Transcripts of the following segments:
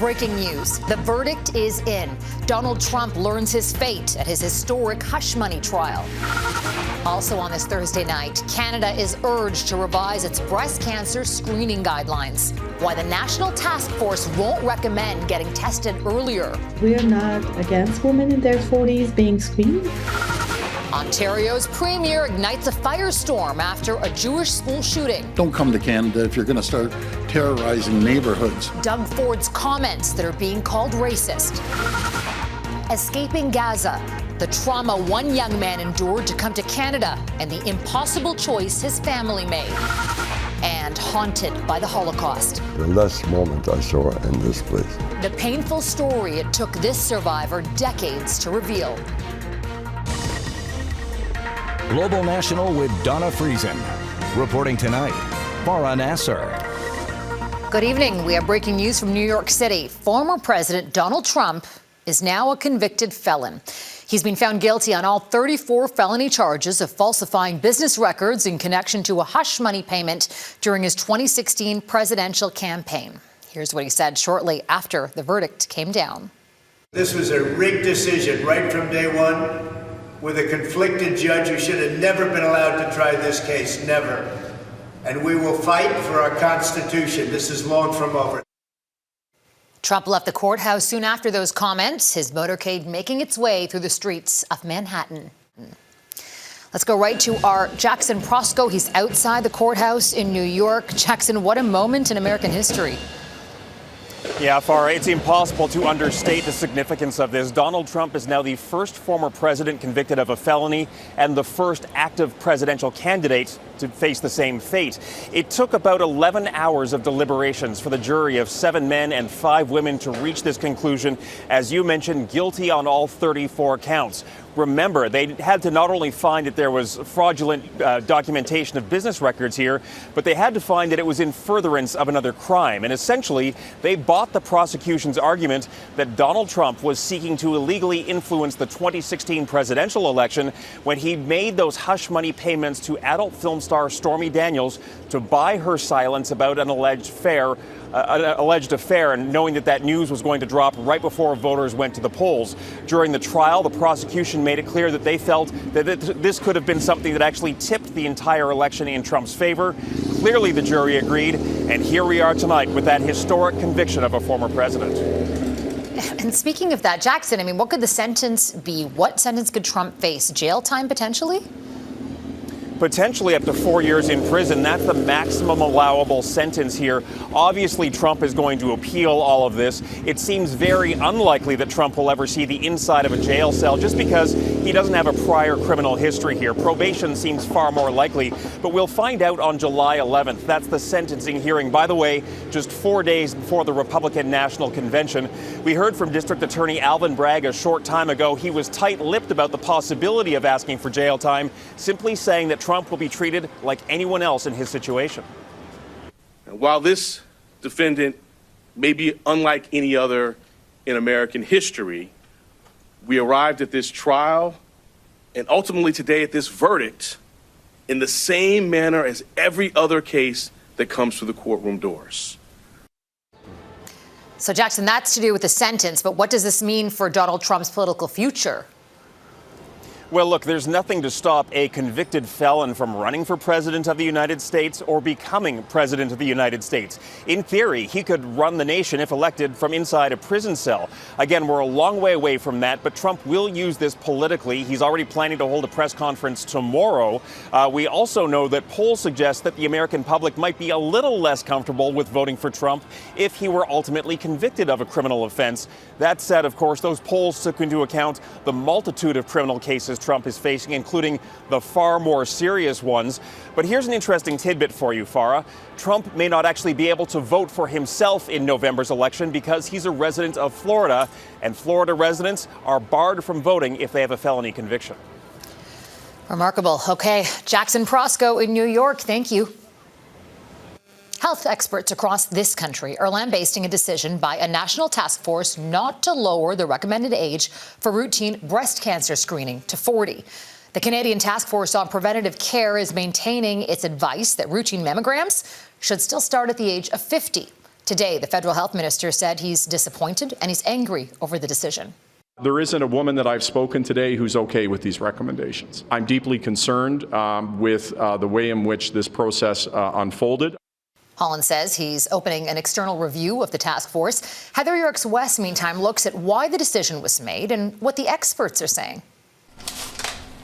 breaking news. The verdict is in. Donald Trump learns his fate at his historic hush money trial. Also on this Thursday night, Canada is urged to revise its breast cancer screening guidelines. Why the National Task Force won't recommend getting tested earlier. We are not against women in their 40s being screened. Ontario's premier ignites a firestorm after a Jewish school shooting. Don't come to Canada if you're going to start terrorizing neighborhoods. Doug Ford's comments that are being called racist. Escaping Gaza, the trauma one young man endured to come to Canada, and the impossible choice his family made. And haunted by the Holocaust. The last moment I saw in this place. The painful story it took this survivor decades to reveal. Global National with Donna Friesen. Reporting tonight, Farah Nasser. Good evening. We have breaking news from New York City. Former President Donald Trump is now a convicted felon. He's been found guilty on all 34 felony charges of falsifying business records in connection to a hush money payment during his 2016 presidential campaign. Here's what he said shortly after the verdict came down. This was a rigged decision right from day one, with a conflicted judge who should have never been allowed to try this case, never. And we will fight for our Constitution. This is long from over. Trump left the courthouse soon after those comments, his motorcade making its way through the streets of Manhattan. Let's go right to our Jackson Proskow. He's outside the courthouse in New York. Jackson, what a moment in American history. Yeah, Farah, it's impossible to understate the significance of this. Donald Trump is now the first former president convicted of a felony and the first active presidential candidate to face the same fate. It took about 11 hours of deliberations for the jury of 7 men and 5 women to reach this conclusion. As you mentioned, guilty on all 34 counts. Remember, they had to not only find that there was fraudulent documentation of business records here, but they had to find that it was in furtherance of another crime. And essentially, they bought the prosecution's argument that Donald Trump was seeking to illegally influence the 2016 presidential election when he made those hush money payments to adult film star Stormy Daniels to buy her silence about an alleged affair, and knowing that news was going to drop right before voters went to the polls. During the trial, the prosecution made it clear that they felt that this could have been something that actually tipped the entire election in Trump's favor. Clearly, the jury agreed, and here we are tonight with that historic conviction of a former president. And speaking of that, Jackson, I mean, what could the sentence be? What sentence could Trump face? Jail time, potentially? Potentially up to 4 years in prison. That's the maximum allowable sentence here. Obviously, Trump is going to appeal all of this. It seems very unlikely that Trump will ever see the inside of a jail cell just because he doesn't have a prior criminal history here. Probation seems far more likely, but we'll find out on July 11th. That's the sentencing hearing. By the way, just 4 days before the Republican National Convention. We heard from District Attorney Alvin Bragg a short time ago. He was tight-lipped about the possibility of asking for jail time, simply saying that Trump will be treated like anyone else in his situation. While this defendant may be unlike any other in American history, we arrived at this trial and ultimately today at this verdict in the same manner as every other case that comes through the courtroom doors. So, Jackson, that's to do with the sentence, but what does this mean for Donald Trump's political future? Well, look, there's nothing to stop a convicted felon from running for president of the United States or becoming president of the United States. In theory, he could run the nation if elected from inside a prison cell. Again, we're a long way away from that, but Trump will use this politically. He's already planning to hold a press conference tomorrow. We also know that polls suggest that the American public might be a little less comfortable with voting for Trump if he were ultimately convicted of a criminal offense. That said, of course, those polls took into account the multitude of criminal cases Trump is facing, including the far more serious ones. But here's an interesting tidbit for you, Farah. Trump may not actually be able to vote for himself in November's election because he's a resident of Florida, and Florida residents are barred from voting if they have a felony conviction. Remarkable. Okay, Jackson Proskow in New York, thank you. Health experts across this country are lambasting a decision by a national task force not to lower the recommended age for routine breast cancer screening to 40. The Canadian Task Force on Preventive Care is maintaining its advice that routine mammograms should still start at the age of 50 Today, the federal health minister said he's disappointed and he's angry over the decision. There isn't a woman that I've spoken today who's okay with these recommendations. I'm deeply concerned with the way in which this process unfolded. Holland says he's opening an external review of the task force. Heather Yourex-West, meantime, looks at why the decision was made and what the experts are saying.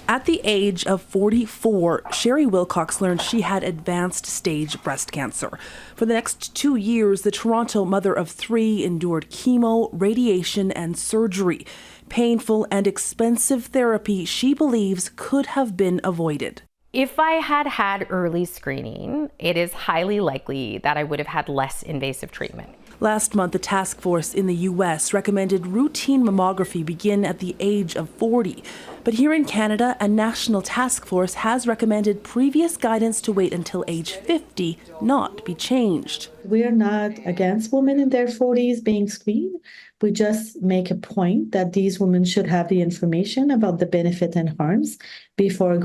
At the age of 44, Sherry Wilcox learned she had advanced stage breast cancer. For the next 2 years, the Toronto mother of 3 endured chemo, radiation, and surgery. Painful and expensive therapy she believes could have been avoided. If I had had early screening, it is highly likely that I would have had less invasive treatment. Last month, a task force in the U.S. recommended routine mammography begin at the age of 40. But here in Canada, a national task force has recommended previous guidance to wait until age 50 not be changed. We are not against women in their 40s being screened. We just make a point that these women should have the information about the benefit and harms before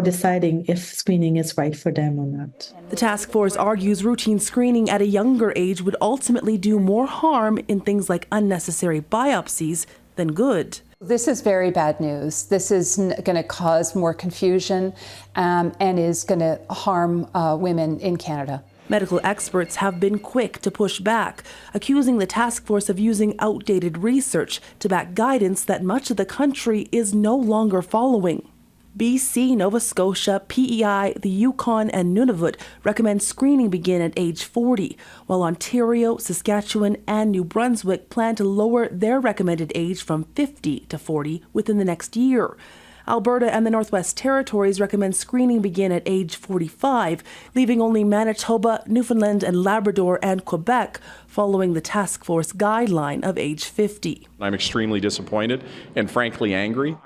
deciding if screening is right for them or not. The task force argues routine screening at a younger age would ultimately do more harm in things like unnecessary biopsies than good. This is very bad news. This is going to cause more confusion and is going to harm women in Canada. Medical experts have been quick to push back, accusing the task force of using outdated research to back guidance that much of the country is no longer following. BC, Nova Scotia, PEI, the Yukon, and Nunavut recommend screening begin at age 40, while Ontario, Saskatchewan, and New Brunswick plan to lower their recommended age from 50 to 40 within the next year. Alberta and the Northwest Territories recommend screening begin at age 45, leaving only Manitoba, Newfoundland and Labrador, and Quebec following the task force guideline of age 50. I'm extremely disappointed and frankly angry.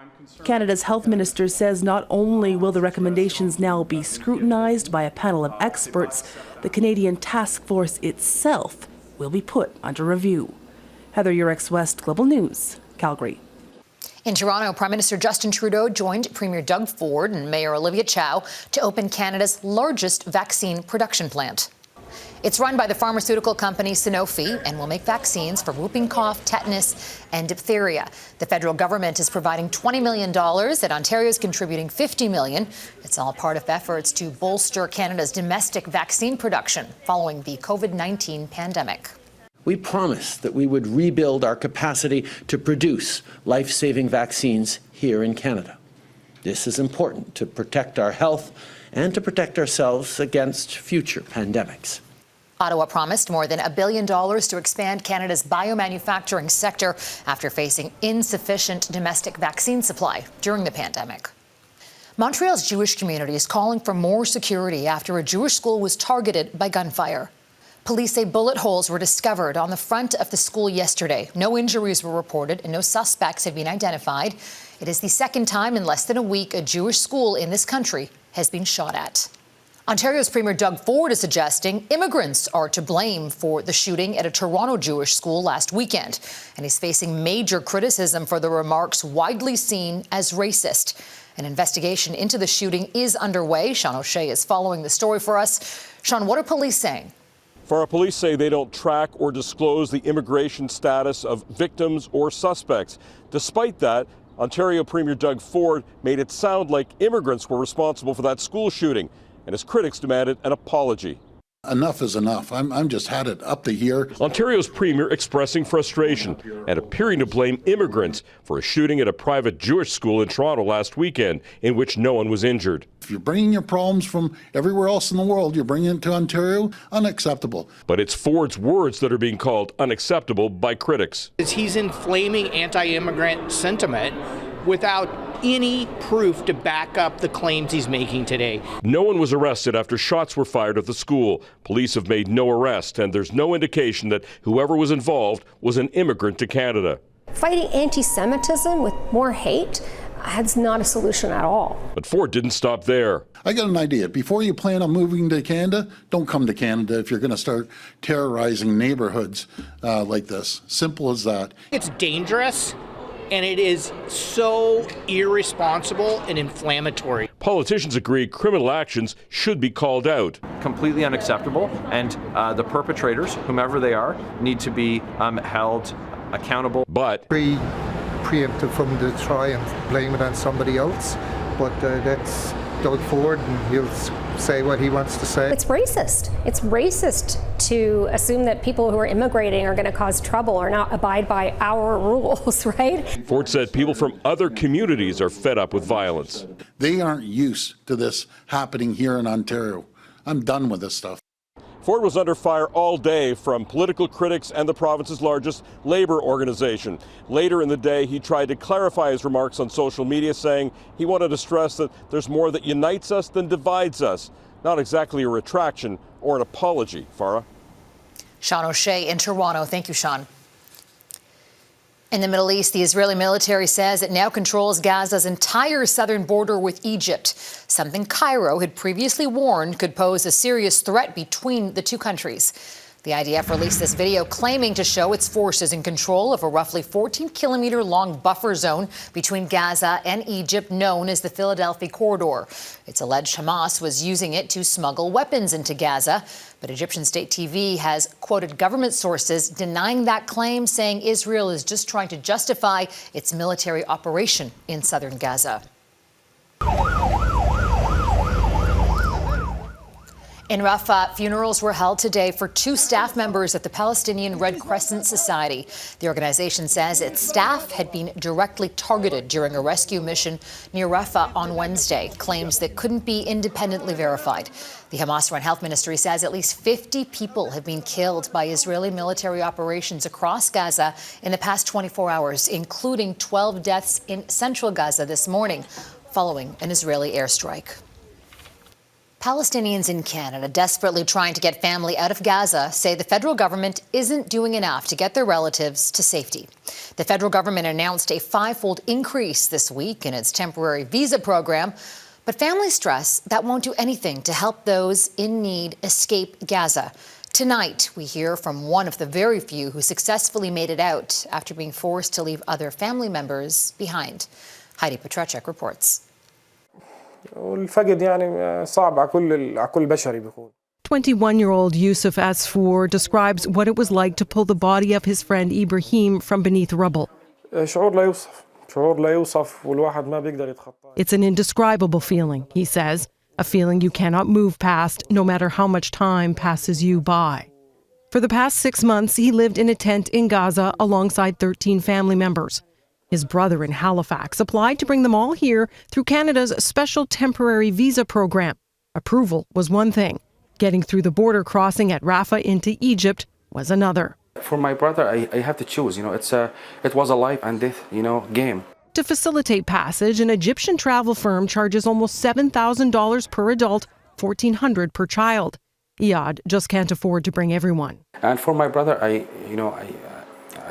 Canada's health minister says not only will the recommendations now be scrutinized by a panel of experts, the Canadian task force itself will be put under review. Heather Yourex-West, Global News, Calgary. In Toronto, Prime Minister Justin Trudeau joined Premier Doug Ford and Mayor Olivia Chow to open Canada's largest vaccine production plant. It's run by the pharmaceutical company Sanofi and will make vaccines for whooping cough, tetanus, and diphtheria. The federal government is providing $20 million, and Ontario is contributing $50 million. It's all part of efforts to bolster Canada's domestic vaccine production following the COVID-19 pandemic. We promised that we would rebuild our capacity to produce life-saving vaccines here in Canada. This is important to protect our health and to protect ourselves against future pandemics. Ottawa promised more than $1 billion to expand Canada's biomanufacturing sector after facing insufficient domestic vaccine supply during the pandemic. Montreal's Jewish community is calling for more security after a Jewish school was targeted by gunfire. Police say bullet holes were discovered on the front of the school yesterday. No injuries were reported and no suspects have been identified. It is the second time in less than a week a Jewish school in this country has been shot at. Ontario's Premier Doug Ford is suggesting immigrants are to blame for the shooting at a Toronto Jewish school last weekend. And he's facing major criticism for the remarks widely seen as racist. An investigation into the shooting is underway. Sean O'Shea is following the story for us. Sean, what are police saying? Our police say they don't track or disclose the immigration status of victims or suspects. Despite that, Ontario Premier Doug Ford made it sound like immigrants were responsible for that school shooting, and his critics demanded an apology. Enough is enough. I'm just had it up to here. Ontario's premier expressing frustration and appearing to blame immigrants for a shooting at a private Jewish school in Toronto last weekend in which no one was injured. If you're bringing your problems from everywhere else in the world, you're bringing it to Ontario, unacceptable. But it's Ford's words that are being called unacceptable by critics. He's inflaming anti-immigrant sentiment without any proof to back up the claims he's making today. No one was arrested after shots were fired at the school. Police have made no arrest, and there's no indication that whoever was involved was an immigrant to Canada. Fighting anti-Semitism with more hate, that's not a solution at all. But Ford didn't stop there. I got an idea. Before you plan on moving to Canada, don't come to Canada if you're going to start terrorizing neighborhoods like this. Simple as that. It's dangerous. And it is so irresponsible and inflammatory. Politicians agree criminal actions should be called out. Completely unacceptable, and the perpetrators, whomever they are, need to be held accountable. But preemptive from to try and blame it on somebody else, but that's Doug Ford, and he'll say what he wants to say. It's racist. It's racist to assume that people who are immigrating are going to cause trouble or not abide by our rules, right? Ford said people from other communities are fed up with violence. They aren't used to this happening here in Ontario. I'm done with this stuff. Ford was under fire all day from political critics and the province's largest labor organization. Later in the day, he tried to clarify his remarks on social media, saying he wanted to stress that there's more that unites us than divides us. Not exactly a retraction or an apology, Farah. Sean O'Shea in Toronto. Thank you, Sean. In the Middle East, the Israeli military says it now controls Gaza's entire southern border with Egypt, something Cairo had previously warned could pose a serious threat between the two countries. The IDF released this video claiming to show its forces in control of a roughly 14-kilometer-long buffer zone between Gaza and Egypt known as the Philadelphia Corridor. It's alleged Hamas was using it to smuggle weapons into Gaza, but Egyptian state TV has quoted government sources denying that claim, saying Israel is just trying to justify its military operation in southern Gaza. In Rafah, funerals were held today for 2 staff members at the Palestinian Red Crescent Society. The organization says its staff had been directly targeted during a rescue mission near Rafah on Wednesday, claims that couldn't be independently verified. The Hamas-run health ministry says at least 50 people have been killed by Israeli military operations across Gaza in the past 24 hours, including 12 deaths in central Gaza this morning following an Israeli airstrike. Palestinians in Canada desperately trying to get family out of Gaza say the federal government isn't doing enough to get their relatives to safety. The federal government announced a 5-fold increase this week in its temporary visa program, but families stress that won't do anything to help those in need escape Gaza. Tonight, we hear from one of the very few who successfully made it out after being forced to leave other family members behind. Heidi Petracek reports. 21-year-old Yusuf Asfour describes what it was like to pull the body of his friend Ibrahim from beneath rubble. It's an indescribable feeling, he says, a feeling you cannot move past no matter how much time passes you by. For the past 6 months, he lived in a tent in Gaza alongside 13 family members. His brother in Halifax applied to bring them all here through Canada's special temporary visa program. Approval was one thing. Getting through the border crossing at Rafah into Egypt was another. For my brother, I have to choose. It was a life and death, game. To facilitate passage, an Egyptian travel firm charges almost $7,000 per adult, $1,400 per child. Iyad just can't afford to bring everyone. And for my brother, I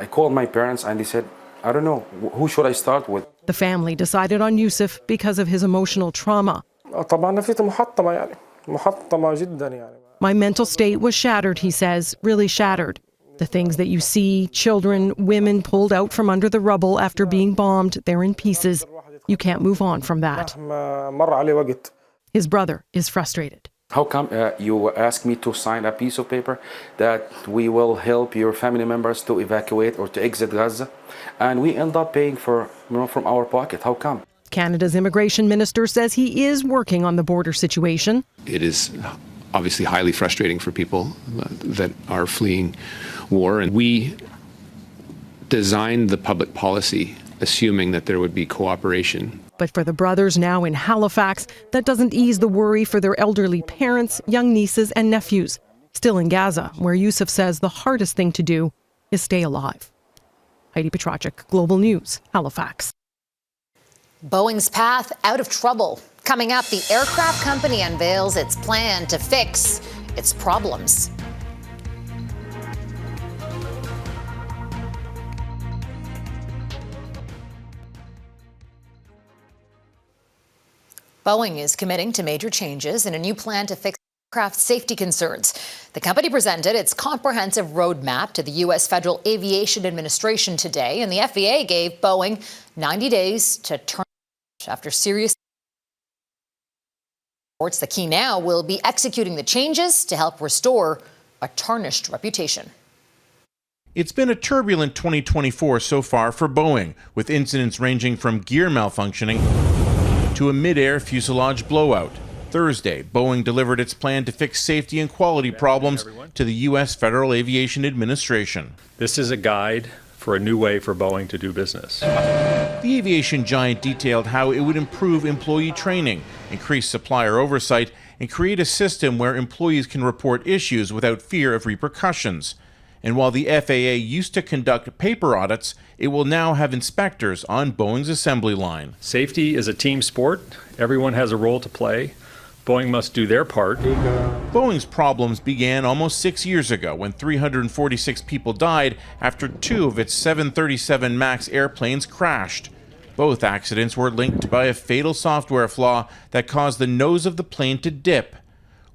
called my parents and they said, I don't know, who should I start with? The family decided on Yusuf because of his emotional trauma. My mental state was shattered, he says, really shattered. The things that you see, children, women pulled out from under the rubble after being bombed, they're in pieces. You can't move on from that. His brother is frustrated. How come you ask me to sign a piece of paper that we will help your family members to evacuate or to exit Gaza, and we end up paying for from our pocket? How come? Canada's immigration minister says he is working on the border situation. It is obviously highly frustrating for people that are fleeing war, and we designed the public policy assuming that there would be cooperation. But for the brothers now in Halifax, that doesn't ease the worry for their elderly parents, young nieces and nephews. Still in Gaza, where Yusuf says the hardest thing to do is stay alive. Heidi Petracek, Global News, Halifax. Boeing's path out of trouble. Coming up, the aircraft company unveils its plan to fix its problems. Boeing is committing to major changes in a new plan to fix aircraft safety concerns. The company presented its comprehensive roadmap to the U.S. Federal Aviation Administration today, and the FAA gave Boeing 90 days to turn after serious The key now will be executing the changes to help restore a tarnished reputation. It's been a turbulent 2024 so far for Boeing, with incidents ranging from gear malfunctioning to a mid-air fuselage blowout. Thursday, Boeing delivered its plan to fix safety and quality problems to the U.S. Federal Aviation Administration. This is a guide for a new way for Boeing to do business. The aviation giant detailed how it would improve employee training, increase supplier oversight, and create a system where employees can report issues without fear of repercussions. And while the FAA used to conduct paper audits, it will now have inspectors on Boeing's assembly line. Safety is a team sport. Everyone has a role to play. Boeing must do their part. Boeing's problems began almost 6 years ago when 346 people died after 2 of its 737 MAX airplanes crashed. Both accidents were linked by a fatal software flaw that caused the nose of the plane to dip.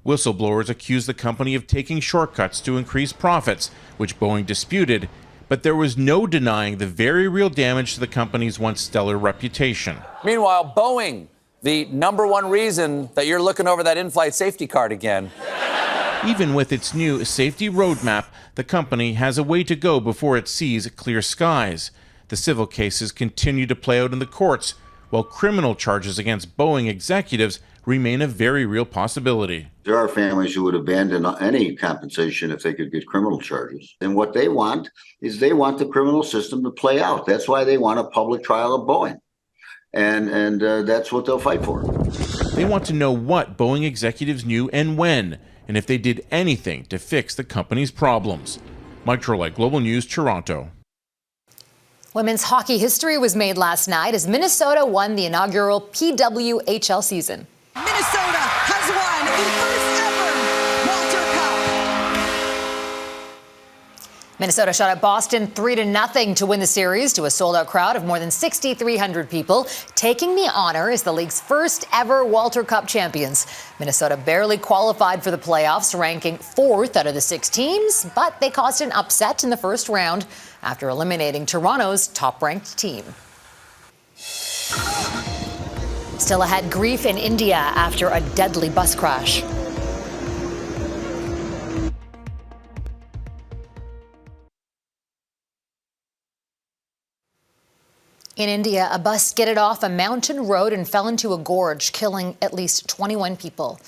Whistleblowers accused the company of taking shortcuts to increase profits, which Boeing disputed, but there was no denying the very real damage to the company's once stellar reputation. Meanwhile, Boeing, the #1 reason that you're looking over that in-flight safety card again. Even with its new safety roadmap, the company has a way to go before it sees clear skies. The civil cases continue to play out in the courts, while criminal charges against Boeing executives remain a very real possibility. There are families who would abandon any compensation if they could get criminal charges. And what they want is they want the criminal system to play out. That's why they want a public trial of Boeing. And that's what they'll fight for. They want to know what Boeing executives knew and when, and if they did anything to fix the company's problems. Mike Trollet, Global News, Toronto. Women's hockey history was made last night as Minnesota won the inaugural PWHL season. Minnesota has won the first ever Walter Cup. Minnesota shot at Boston 3-0 to win the series to a sold-out crowd of more than 6,300 people, taking the honor as the league's first ever Walter Cup champions. Minnesota barely qualified for the playoffs, ranking 4th out of the 6 teams, but they caused an upset in the first round after eliminating Toronto's top-ranked team. Still ahead, grief in India after a deadly bus crash. In India, a bus skidded off a mountain road and fell into a gorge, killing at least 21 people.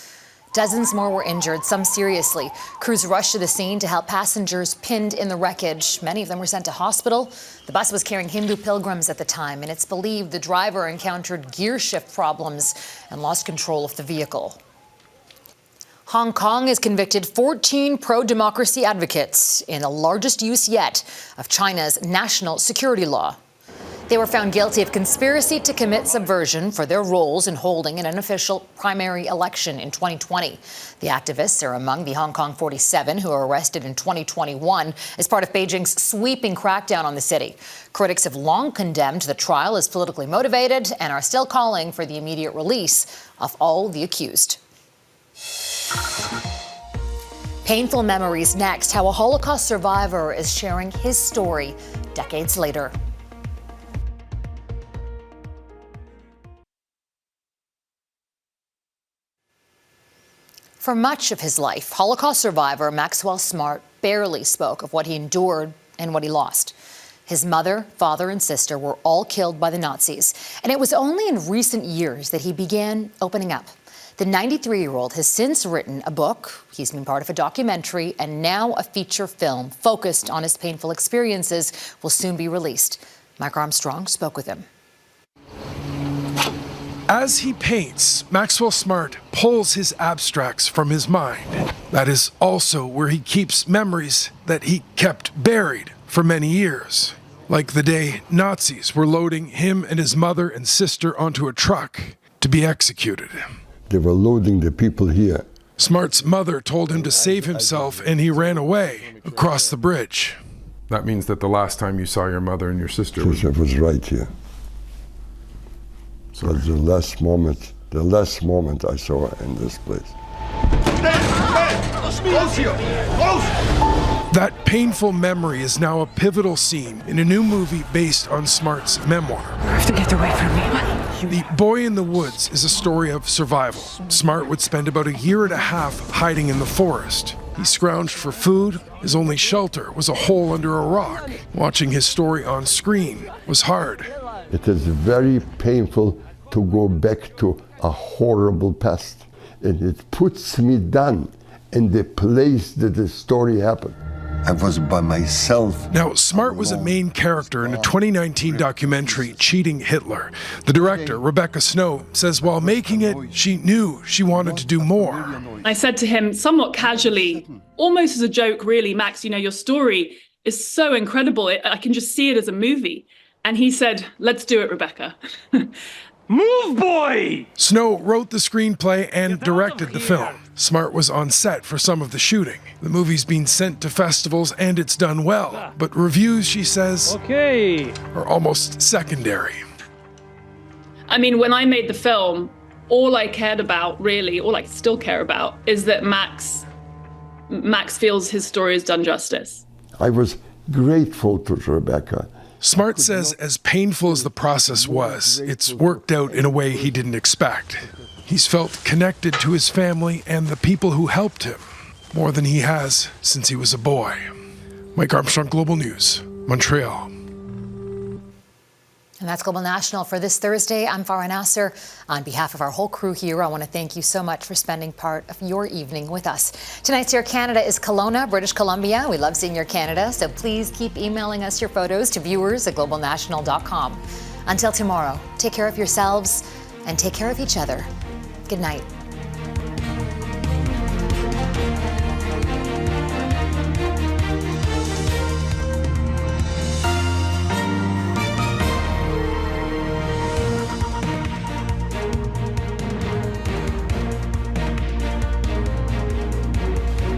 Dozens more were injured, some seriously. Crews rushed to the scene to help passengers pinned in the wreckage. Many of them were sent to hospital. The bus was carrying Hindu pilgrims at the time, and it's believed the driver encountered gear shift problems and lost control of the vehicle. Hong Kong has convicted 14 pro-democracy advocates in the largest use yet of China's national security law. They were found guilty of conspiracy to commit subversion for their roles in holding an unofficial primary election in 2020. The activists are among the Hong Kong 47 who were arrested in 2021 as part of Beijing's sweeping crackdown on the city. Critics have long condemned the trial as politically motivated and are still calling for the immediate release of all the accused. Painful memories next, how a Holocaust survivor is sharing his story decades later. For much of his life, Holocaust survivor Maxwell Smart barely spoke of what he endured and what he lost. His mother, father, and sister were all killed by the Nazis, and it was only in recent years that he began opening up. The 93-year-old has since written a book, he's been part of a documentary, and now a feature film focused on his painful experiences will soon be released. Mike Armstrong spoke with him. As he paints, Maxwell Smart pulls his abstracts from his mind. That is also where he keeps memories that he kept buried for many years. Like the day Nazis were loading him and his mother and sister onto a truck to be executed. They were loading the people here. Smart's mother told him to save himself, and he ran away across the bridge. That means that the last time you saw your mother and your sister was right here. That's the last moment I saw her in this place. That painful memory is now a pivotal scene in a new movie based on Smart's memoir. You have to get away from me. The Boy in the Woods is a story of survival. Smart would spend about a year and a half hiding in the forest. He scrounged for food. His only shelter was a hole under a rock. Watching his story on screen was hard. It is very painful to go back to a horrible past. And it puts me down in the place that the story happened. I was by myself. Now, Smart was a main character in a 2019 documentary, Cheating Hitler. The director, Rebecca Snow, says while making it, she knew she wanted to do more. I said to him somewhat casually, almost as a joke, really, Max, you know, your story is so incredible. I can just see it as a movie. And he said, let's do it, Rebecca. Move, boy! Snow wrote the screenplay and directed the film. Smart was on set for some of the shooting. The movie's been sent to festivals and it's done well. But reviews, she says, are almost secondary. I mean, when I made the film, all I cared about, really, all I still care about, is that Max feels his story is done justice. I was grateful to Rebecca. Smart says as painful as the process was, it's worked out in a way he didn't expect. He's felt connected to his family and the people who helped him more than he has since he was a boy. Mike Armstrong, Global News, Montreal. And that's Global National for this Thursday. I'm Farah Nasser. On behalf of our whole crew here, I want to thank you so much for spending part of your evening with us. Tonight's Air Canada is Kelowna, British Columbia. We love seeing your Canada, so please keep emailing us your photos to viewers@globalnational.com. Until tomorrow, take care of yourselves and take care of each other. Good night.